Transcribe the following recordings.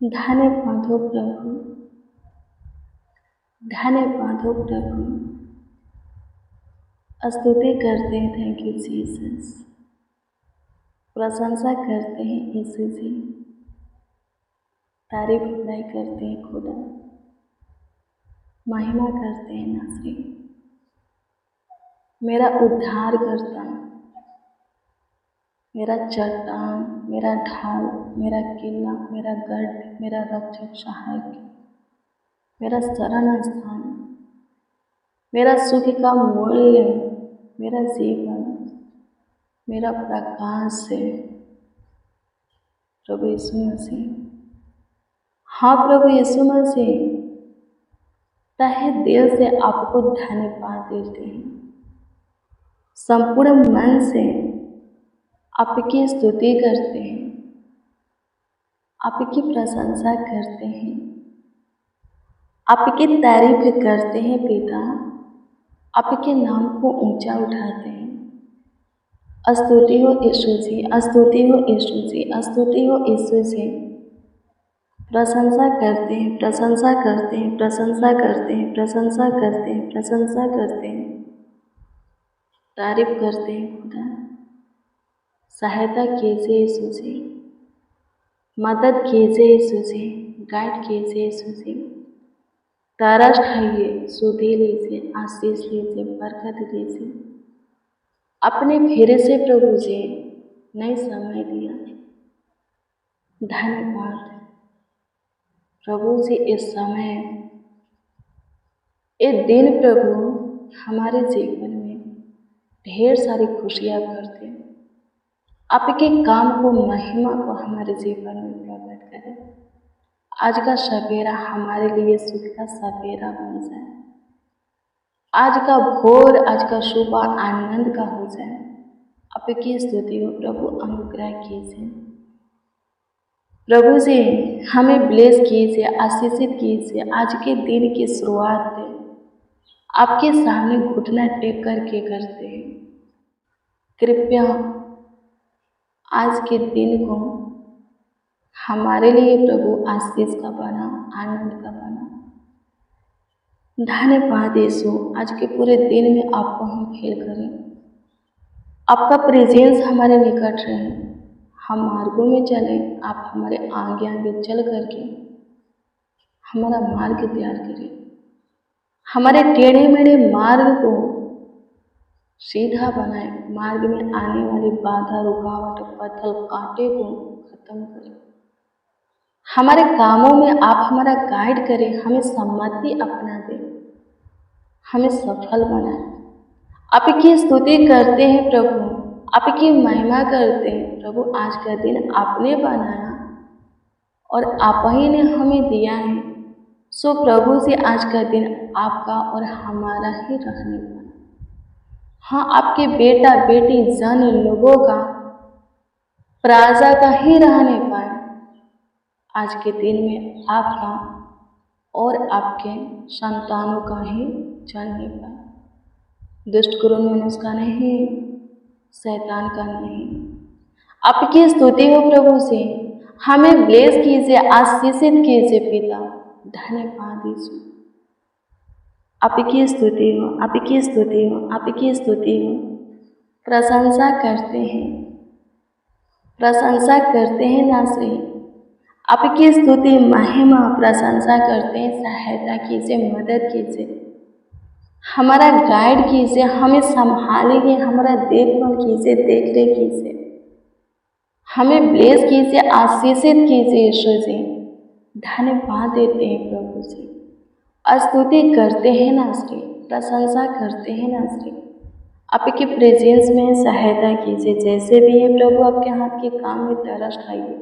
धन्यवाद हो प्रभु, धन्यवाद हो प्रभु। स्तुति करते हैं, थैंक यू जीसस। प्रशंसा करते हैं यीशु जी, तारीफ खुदाई करते हैं खुदा, महिमा करते हैं नासरी। मेरा उद्धार करता, मेरा चट्टान, मेरा ढाल, मेरा किला, मेरा गढ़, मेरा रक्षक सहायक, मेरा शरण स्थान, मेरा सुख का मूल्य, मेरा जीवन, मेरा प्रकाश है प्रभु यीशु मसीह। हाँ प्रभु यीशु मसीह, तहे दिल से आपको धन्यवाद देते हैं, संपूर्ण मन से आपकी स्तुति करते हैं, आपकी प्रशंसा करते हैं, आपकी तारीफ करते हैं पिता, आपके नाम को ऊंचा उठाते हैं। स्तुति हो यीशु जी, स्तुति हो यीशु जी, स्तुति हो यीशु जी। प्रशंसा करते हैं, प्रशंसा करते हैं, प्रशंसा करते हैं, प्रशंसा करते हैं, प्रशंसा करते हैं, तारीफ करते हैं खुदा। सहायता कीजिए यीशु जी, मदद कीजिए यीशु जी, गाइड कीजिए यीशु जी। तरस खाइए, सुधि लीजिए, आशीष लीजिए, बरकत लीजिए। अपने फिर से प्रभु जी नए समय दिया, धन्यवाद प्रभु जी। इस समय, इस दिन प्रभु हमारे जीवन में ढेर सारी खुशियाँ भरते, आपके काम को, महिमा को हमारे जीवन में प्रकट करें। आज का सवेरा हमारे लिए सुख का सवेरा बन जाए, आज का भोर, आज का सुबह आनंद का हो जाए। आपकी स्तुति हो प्रभु, अनुग्रह कीजिए प्रभु जी, हमें ब्लेस कीजिए, आशीषित कीजिए। आज के दिन की शुरुआत आपके सामने घुटना टेक करके करते हैं। कृपया आज के दिन को हमारे लिए प्रभु आशीष का बना, आनंद का बना। धन्यवाद यीशु, आज के पूरे दिन में आपको हम फील करें, आपका प्रेजेंस हमारे निकट रहे। हम मार्गों में चलें, आप हमारे आगे आगे चल करके हमारा मार्ग तैयार करें, हमारे टेढ़े मेढ़े मार्ग को सीधा बनाए, मार्ग में आने वाली बाधा, रुकावट, पत्थर, कांटे को खत्म करें। हमारे कामों में आप हमारा गाइड करें, हमें सम्मति अपना दें, हमें सफल बनाए। आपकी स्तुति करते हैं प्रभु, आपकी महिमा करते हैं प्रभु। आज का दिन आपने बनाया और आप ही ने हमें दिया है, सो प्रभु से आज का दिन आपका और हमारा ही रहने वाला। हाँ, आपके बेटा बेटी जन लोगों का, प्रजा का ही रहने पाए। आज के दिन में आपका और आपके संतानों का ही जानने पाए। दुष्ट क्रूर मनुष्य का नहीं, शैतान का नहीं। आपकी स्तुति हो प्रभु से, हमें ब्लेस कीजिए, आशीषित कीजिए पिता। धन्यवाद यीशु, आपकी स्तुति हो, आपकी स्तुति हो, आपकी स्तुति हो। प्रशंसा करते हैं, प्रशंसा करते हैं नासरी, आपकी स्तुति, महिमा, प्रशंसा करते हैं। सहायता कीजिए, मदद कीजिए, हमारा गाइड कीजिए, हमें संभालिए, हमारा देखभाल कीजिए, देख रेख कीजिए, हमें ब्लेस कीजिए, आशीषित कीजिए यीशु जी। धन्यवाद देते हैं प्रभु जी, स्तुति करते हैं नासरी, प्रशंसा करते हैं नासरी। आपके प्रेजेंस में सहायता कीजिए, जैसे भी है प्रभु आपके हाथ के काम में तरस खाइए,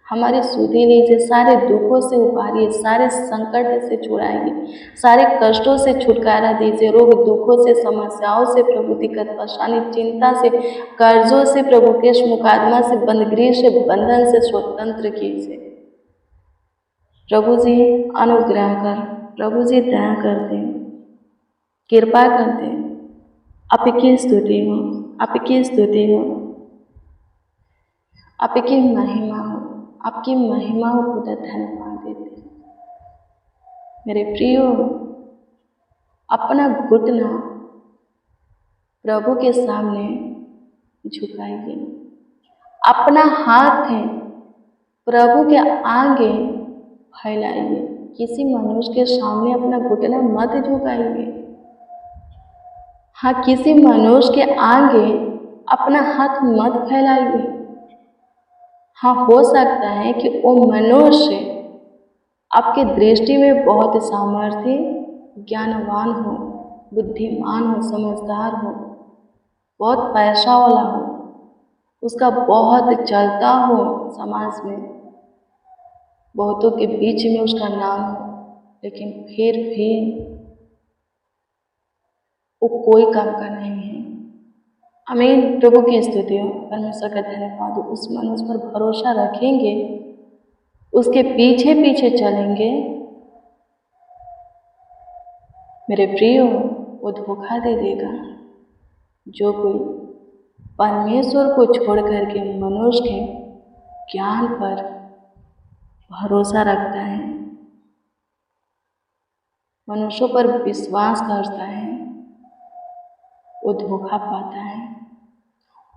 हमारी सुधि लीजिए, सारे दुखों से उबारिए, सारे संकट से छुड़ाइए, सारे कष्टों से छुटकारा दीजिए, रोग दुखों से, समस्याओं से प्रभु, दिक्कत परेशानी, चिंता से, कर्जों से प्रभु, केस मुकदमा से, बंदगी से, बंधन से स्वतंत्र कीजिए प्रभु जी। अनुग्रह कर प्रभु जी, दया करते हैं, कृपा करते हैं। आपकी स्तुति हो, आपकी स्तुति हो, आपकी महिमा हो, आपकी महिमाओं को धन्यवाद देते हैं। मेरे प्रियो, अपना घुटना प्रभु के सामने झुकाइए, अपना हाथ है प्रभु के आगे फैलाइए। किसी मनुष्य के सामने अपना घुटना मत झुकाइए। हाँ, किसी मनुष्य के आगे अपना हाथ मत फैलाइए। हाँ, हो सकता है कि वो मनुष्य आपके दृष्टि में बहुत सामर्थ्य, ज्ञानवान हो, बुद्धिमान हो, समझदार हो, बहुत पैसा वाला हो, उसका बहुत चलता हो, समाज में बहुतों के बीच में उसका नाम हो, लेकिन फिर भी वो कोई काम का नहीं है। आमीन। प्रभु की स्तुति हो, परमेश्वर का धन्यवाद हो। उस मनुष्य पर भरोसा रखेंगे, उसके पीछे पीछे चलेंगे, मेरे प्रियो, वो धोखा दे देगा। जो कोई परमेश्वर को छोड़ करके मनुष्य के ज्ञान पर भरोसा रखता है, मनुष्यों पर विश्वास करता है, वो धोखा पाता है,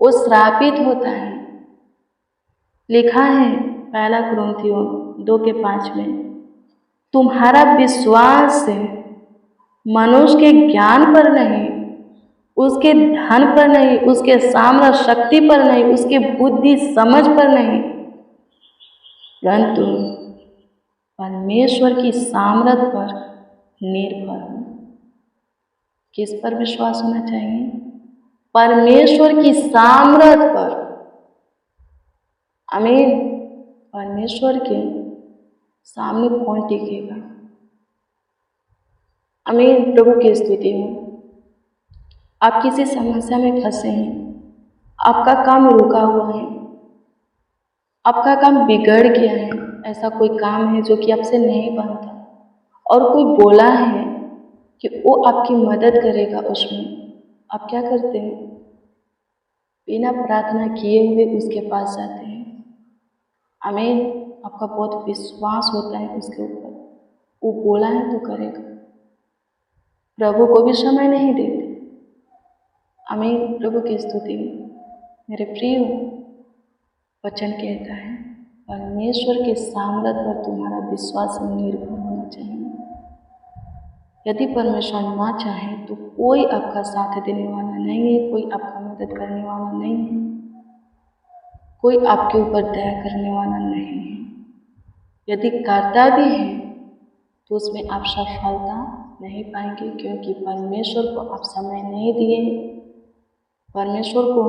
वो श्रापित होता है। लिखा है पहला कुरिन्थियों 2:5 में, तुम्हारा विश्वास मनुष्य के ज्ञान पर नहीं, उसके धन पर नहीं, उसके सामर्थ्य शक्ति पर नहीं, उसके बुद्धि समझ पर नहीं, परंतु परमेश्वर की सामर्थ्य पर निर्भर हो। किस पर विश्वास होना चाहिए? परमेश्वर की सामर्थ्य पर। आमीन। परमेश्वर के सामने कौन टिकेगा? आमीन। प्रभु की स्तुति हो। आप किसी समस्या में फंसे हैं, आपका काम रुका हुआ है, आपका काम बिगड़ गया है, ऐसा कोई काम है जो कि आपसे नहीं बनता, और कोई बोला है कि वो आपकी मदद करेगा, उसमें आप क्या करते हैं? बिना प्रार्थना किए हुए उसके पास जाते हैं। आमीन। आपका बहुत विश्वास होता है उसके ऊपर, वो बोला है तो करेगा। प्रभु को भी समय नहीं देते। आमीन। प्रभु की स्तुति। मेरे प्रिय, वचन कहता है परमेश्वर के सामर्थ्य पर तुम्हारा विश्वास निर्भर होना चाहिए। यदि परमेश्वर ना चाहे तो कोई आपका साथ देने वाला नहीं है, कोई आपका मदद करने वाला नहीं है, कोई आपके ऊपर दया करने वाला नहीं है। यदि करता भी है तो उसमें आप सफलता नहीं पाएंगे, क्योंकि परमेश्वर को आप समय नहीं दिए। परमेश्वर को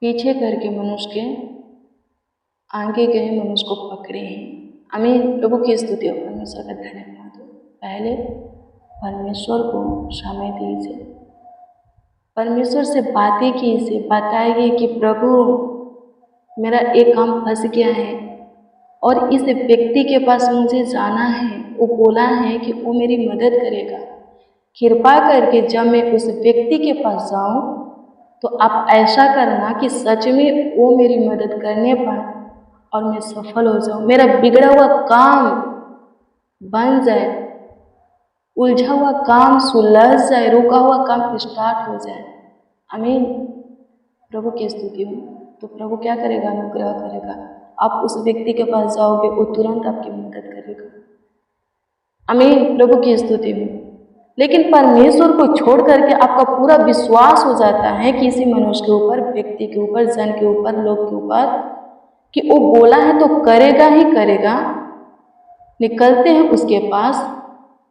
पीछे करके मनुष्य के आगे गए, मनुष्य को पकड़े हैं। आमीन। प्रभु की स्तुति हो, परमेश्वर का धन्यवाद हो। पहले परमेश्वर को समय दीजिए, परमेश्वर से बातें कीजिए, बताइए कि प्रभु मेरा एक काम फंस गया है और इस व्यक्ति के पास मुझे जाना है, वो बोला है कि वो मेरी मदद करेगा। कृपा करके जब मैं उस व्यक्ति के पास जाऊं तो आप ऐसा करना कि सच में वो मेरी मदद करने पाए और मैं सफल हो जाऊं, मेरा बिगड़ा हुआ काम बन जाए, उलझा हुआ काम सुलझ जाए, रुका हुआ काम स्टार्ट हो जाए। आमीन। प्रभु की स्तुति हो। तो प्रभु क्या करेगा? अनुग्रह करेगा। आप उस व्यक्ति के पास जाओगे, वो तुरंत आपकी मदद करेगा। आमीन। प्रभु की स्तुति हो। लेकिन परमेश्वर को छोड़ करके आपका पूरा विश्वास हो जाता है किसी मनुष्य के ऊपर, व्यक्ति के ऊपर, जन के ऊपर, लोग के ऊपर, कि वो बोला है तो करेगा ही करेगा। निकलते हैं उसके पास,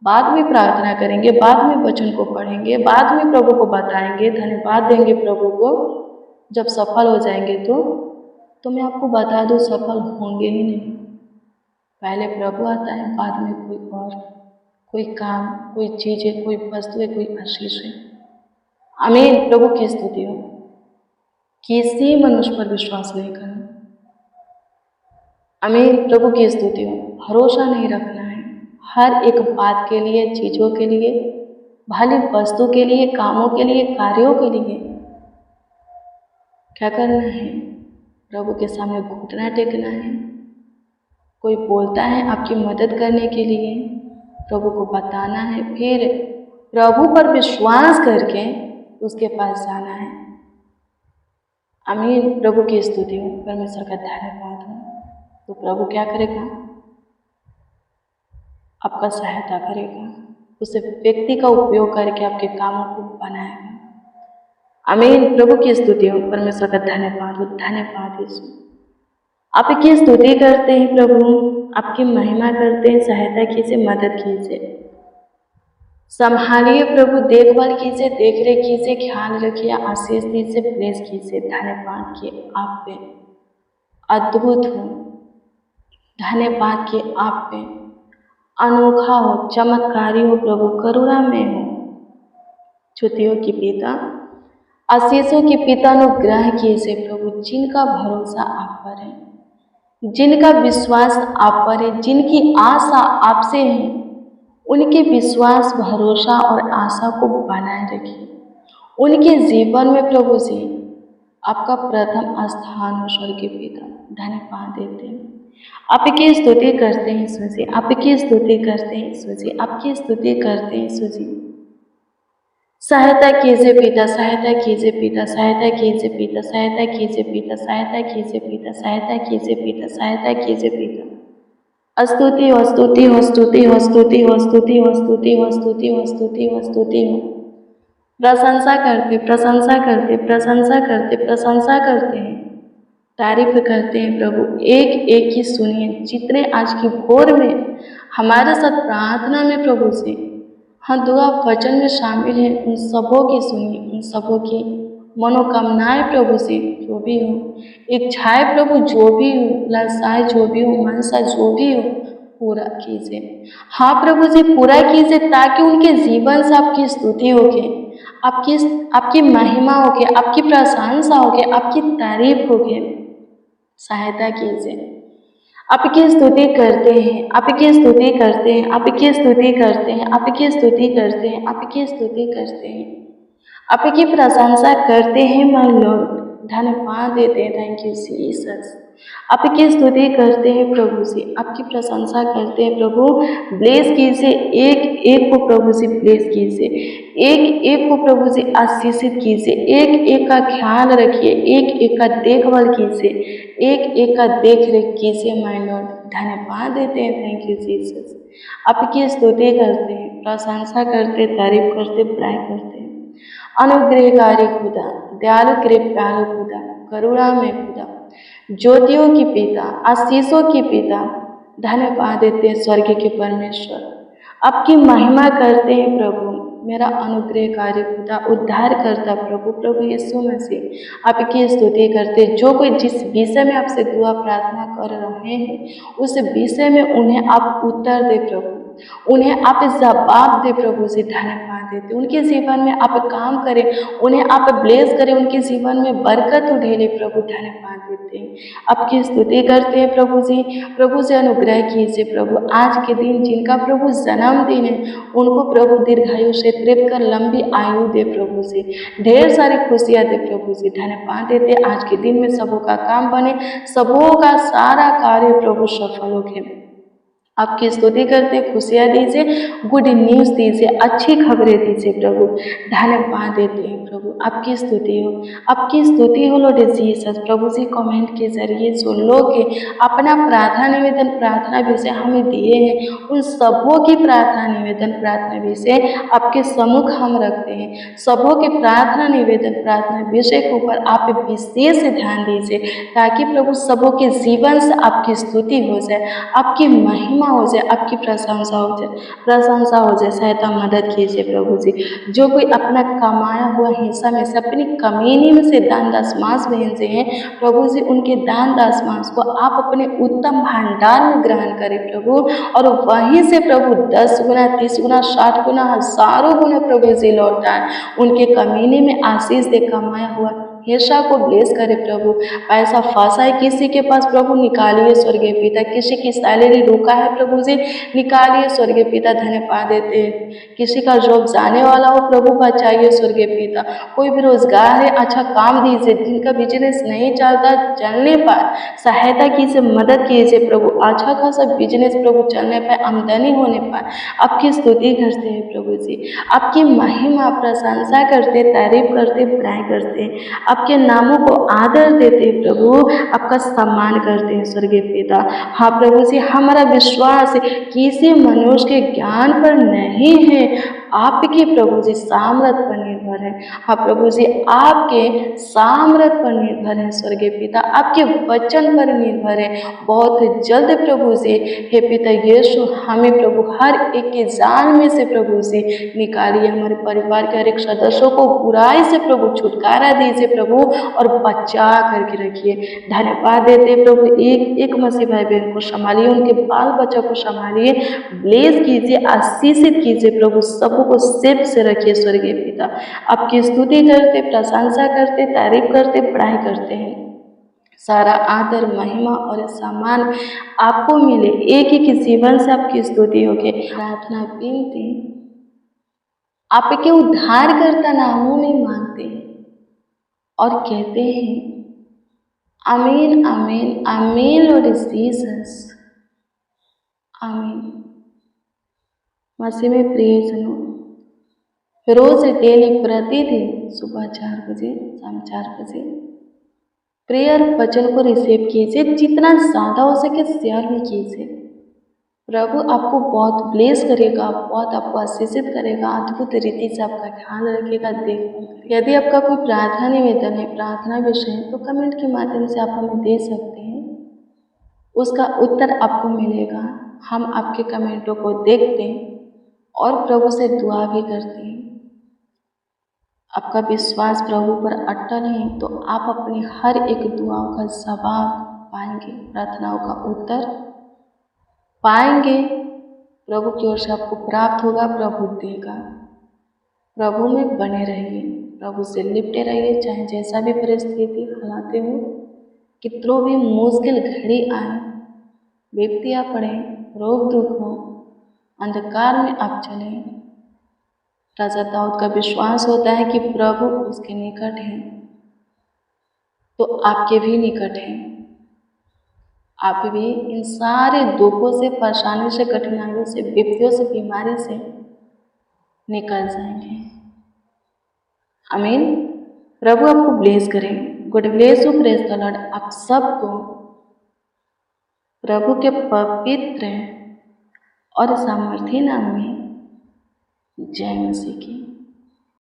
बाद में प्रार्थना करेंगे, बाद में वचन को पढ़ेंगे, बाद में प्रभु को बताएंगे, धन्यवाद देंगे प्रभु को। जब सफल हो जाएंगे तो मैं आपको बता दूं, सफल होंगे ही नहीं। पहले प्रभु आता है, बाद में कोई और, कोई काम, कोई चीज़ें, कोई वस्तुएं, कोई आशीष है। आमीन। प्रभु की स्तुति हो। किसी मनुष्य पर विश्वास नहीं करना। आमीन। प्रभु की स्तुति हो। भरोसा नहीं रखना है हर एक बात के लिए, चीज़ों के लिए, भली वस्तु के लिए, कामों के लिए, कार्यों के लिए। क्या करना है? प्रभु के सामने घुटना टेकना है, कोई बोलता है आपकी मदद करने के लिए, प्रभु को बताना है, फिर प्रभु पर विश्वास करके उसके पास जाना है। आमीन। प्रभु की स्तुति हो, परमेश्वर का धन्यवाद हो। तो प्रभु क्या करेगा? आपका सहायता करेगा, उस व्यक्ति का उपयोग करके आपके कामों को बनाएगा। आमीन। प्रभु की स्तुति हो, परमेश्वर का धन्यवाद हो। धन्यवाद यीशु। आपकी स्तुति करते हैं प्रभु, आपकी महिमा करते हैं। सहायता कीजिए, मदद कीजिए, संभालिए प्रभु, देखभाल कीजिए, देख रेख कीजिए, ख्याल रखिए, आशीष दीजिए, ब्लेस कीजिए। धन्यवाद कि आप पे अद्भुत हो, धन्यवाद कि आप पे अनोखा हो, चमत्कारी हो प्रभु, करुणा में हो, छुट्टियों की पिता, आशीषों की पिता, अनुग्रह कीजिए प्रभु। जिनका भरोसा आप पर है, जिनका विश्वास आप पर है, जिनकी आशा आपसे है, उनके विश्वास, भरोसा और आशा को बनाए रखिए। उनके जीवन में प्रभु जी आपका प्रथम स्थान हो। स्वर्गीय पिता, धन्यवाद देते हैं, आपकी स्तुति करते हैं यीशु जी, आपकी स्तुति करते हैं यीशु जी, आपकी स्तुति करते हैं यीशु जी। सहायता कीजिए पिता, सहायता कीजिए पिता, सहायता कीजिए पिता, सहायता कीजिए पिता, सहायता कीजिए पिता, सहायता कीजिए पिता, सहायता कीजिए पिता। स्तुति हो, स्तुति हो, स्तुति हो, स्तुति हो, स्तुति हो, स्तुति हो, स्तुति हो, स्तुति हो, स्तुति हो। प्रशंसा करते, प्रशंसा करते, प्रशंसा करते, प्रशंसा करते हैं, तारीफ करते हैं प्रभु। एक एक की सुनिए, जितने आज की भोर में हमारे साथ प्रार्थना में प्रभु से हाँ दुआ वचन में शामिल है, उन सबों की सुनिए, उन सबों की मनोकामनाएं प्रभु से जो भी हो, इच्छाएं प्रभु जो भी हो, लालसाएं जो भी हो, मनसा जो भी हो, पूरा कीजिए। हाँ प्रभु जी, पूरा कीजिए, ताकि उनके जीवन से आपकी स्तुति होके, आपकी महिमा होके, आपकी प्रशंसा होके, आपकी तारीफ होके। सहायता कीजिए। आपकी स्तुति करते हैं, आपकी स्तुति करते हैं, आपकी स्तुति करते हैं, आपकी स्तुति करते हैं, आपकी स्तुति करते हैं, आपकी प्रशंसा करते हैं माय लॉर्ड। धन्यवाद देते हैं, थैंक यू जीसस। आपकी स्तुति करते हैं प्रभु जी, आपकी प्रशंसा करते हैं प्रभु। ब्लेस कीजिए, एक एक को प्रभु जी ब्लेस कीजिए, एक एक को प्रभु जी आशीषित कीजिए, एक एक का ख्याल रखिए, एक एक का देखभाल कीजिए, एक एक का देख रेख कीजिए माय लॉर्ड। धन्यवाद देते हैं, थैंक यू जीसस। आपकी स्तुति करते हैं, प्रशंसा करते, तारीफ करते, बड़ाई करते हैं। अनुग्रहकारी खुदा, दयालु कृपालु खुदा, करुणा में खुदा, ज्योतियों की पिता, आशीषों की पिता, धन्यवाद देते हैं स्वर्ग के परमेश्वर। आपकी महिमा करते हैं प्रभु, मेरा अनुग्रहकारी खुदा, उद्धार करता प्रभु, प्रभु यीशु मसीह। आपकी स्तुति करते, जो कोई जिस विषय में आपसे दुआ प्रार्थना कर रहे हैं, उस विषय में उन्हें आप उत्तर दे प्रभु, उन्हें आप जवाब दे प्रभु जी। धन्यवाद देते, उनके जीवन में आप काम करें, उन्हें आप ब्लेस करें, उनके जीवन में बरकत उड़ेले प्रभु। धन्यवाद देते हैं, आपकी स्तुति करते हैं प्रभु जी। प्रभु से अनुग्रह कीजिए प्रभु, आज के दिन जिनका प्रभु जन्मदिन है, उनको प्रभु दीर्घायु से तृप्त कर लंबी आयु दे प्रभु जी, ढेर सारी खुशियाँ दे प्रभु जी। धन्यवाद देते, आज के दिन में सबों का काम बने, सबों का सारा कार्य प्रभु सफल हो गए। आपकी स्तुति करते, खुशियाँ दीजिए, गुड न्यूज़ दीजिए, अच्छी खबरें दीजिए प्रभु। धन्यवाद देते हैं प्रभु, आपकी स्तुति हो, आपकी स्तुति हो लॉर्ड जीसस। प्रभु जी कमेंट के जरिए जो लोग अपना प्रार्थना निवेदन, प्रार्थना विषय हमें दिए हैं, उन सबों की प्रार्थना निवेदन, प्रार्थना विषय आपके सम्मुख हम रखते हैं। सबों के प्रार्थना निवेदन, प्रार्थना विषय के ऊपर आप विशेष ध्यान दीजिए, ताकि प्रभु सबों के जीवन से आपकी स्तुति हो जाए, आपकी महिमा हो जाए, आपकी प्रशंसा हो जाए, प्रशंसा हो जाए। सहायता मदद कीजिए प्रभु जी। जो कोई अपना कमाया हुआ हिस्सा में से, अपनी कमीनी में से दान दशमांश भेजे हैं प्रभु जी, उनके दान दशमांश को आप अपने उत्तम भंडार में ग्रहण करें प्रभु, और वहीं से प्रभु 10 गुना, 30 गुना, 60 गुना, हजारों गुना प्रभु जी लौटाए, उनके कमीने में आशीष दे, कमाया हुआ हमेशा को ब्लेस करे प्रभु। पैसा फंसा है किसी के पास प्रभु, निकालिए स्वर्गीय पिता। किसी की सैलरी रुका है प्रभु जी, निकालिए स्वर्गीय पिता। धन्यवाद देते हैं। किसी का जॉब जाने वाला हो प्रभु, बचाइए स्वर्गीय पिता। कोई बेरोजगार है, अच्छा काम दीजिए। जिनका बिजनेस नहीं चलता, चलने पर सहायता कीजिए, मदद कीजिए प्रभु। अच्छा खासा बिजनेस प्रभु चलने पर, आमदनी होने पर आपकी स्तुति करते हैं प्रभु जी। आपकी महिमा प्रशंसा करते, तारीफ करते, बड़ाई करते हैं। आपके नामों को आदर देते हैं प्रभु, आपका सम्मान करते हैं स्वर्गीय पिता। हाँ प्रभु जी, हमारा विश्वास किसी मनुष्य के ज्ञान पर नहीं है, आपके प्रभु जी सामर्थ पर निर्भर है। हाँ प्रभु जी, आपके सामर्थ पर निर्भर है स्वर्गीय पिता, आपके वचन पर निर्भर है। बहुत जल्द प्रभु जी, हे पिता यीशु, हमें प्रभु हर एक के जान में से प्रभु जी निकालिए। हमारे परिवार के हर एक सदस्यों को बुराई से प्रभु छुटकारा दीजिए प्रभु, और बचा करके रखिए। धन्यवाद देते प्रभु। एक एक मसीह भाई बहन को संभालिए, उनके बाल बच्चों को संभालिए, ब्लेस कीजिए, आशीषित कीजिए प्रभु। सबको सेफ से रखिए स्वर्गीय पिता। आपकी स्तुति करते, प्रशंसा करते, तारीफ करते, पढ़ाई करते हैं। सारा आदर, महिमा और सम्मान आपको मिले। एक ही के जीवन से आपकी स्तुति होगी। प्रार्थना विनती आपके उद्धारकर्ता नामों में मांगते हैं और कहते हैं आमीन, आमीन, आमीन लॉर्ड जीसस, आमीन। मसीह में प्रिय जनों, रोज डेली प्रतिदिन सुबह 4 बजे, शाम 4 बजे प्रेयर वचन को रिसीव कीजिए। जितना ज़्यादा हो सके शेयर भी कीजिए। प्रभु आपको बहुत ब्लेस करेगा, बहुत आपको आशीषित करेगा, अद्भुत रीति से आपका ख्याल रखेगा, देखभाल करेगा। यदि आपका कोई प्रार्थना निवेदन है, प्रार्थना विषय है, तो कमेंट के माध्यम से आप हमें दे सकते हैं। उसका उत्तर आपको मिलेगा। हम आपके कमेंटों को देखते हैं और प्रभु से दुआ भी करते हैं। आपका विश्वास प्रभु पर अटल है तो आप अपनी हर एक दुआओं का जवाब पाएंगे, प्रार्थनाओं का उत्तर पाएंगे। प्रभु की ओर से आपको प्राप्त होगा, प्रभु देगा। प्रभु में बने रहिए, प्रभु से लिपटे रहिए, चाहे जैसा भी परिस्थिति हालाते हो, कितनों भी मुश्किल घड़ी आए, विपत्तियाँ पड़े, रोग दुख हो, अंधकार में आप चलें। राजा दाऊद का विश्वास होता है कि प्रभु उसके निकट हैं, तो आपके भी निकट हैं। आप भी इन सारे दुखों से, परेशानी से, कठिनाइयों से, विपत्तियों से, बीमारी से निकल जाएंगे। आमीन। प्रभु आपको ब्लेस करें। God bless you, praise the Lord. आप सबको प्रभु के पवित्र और सामर्थी नाम में जय मसीह की।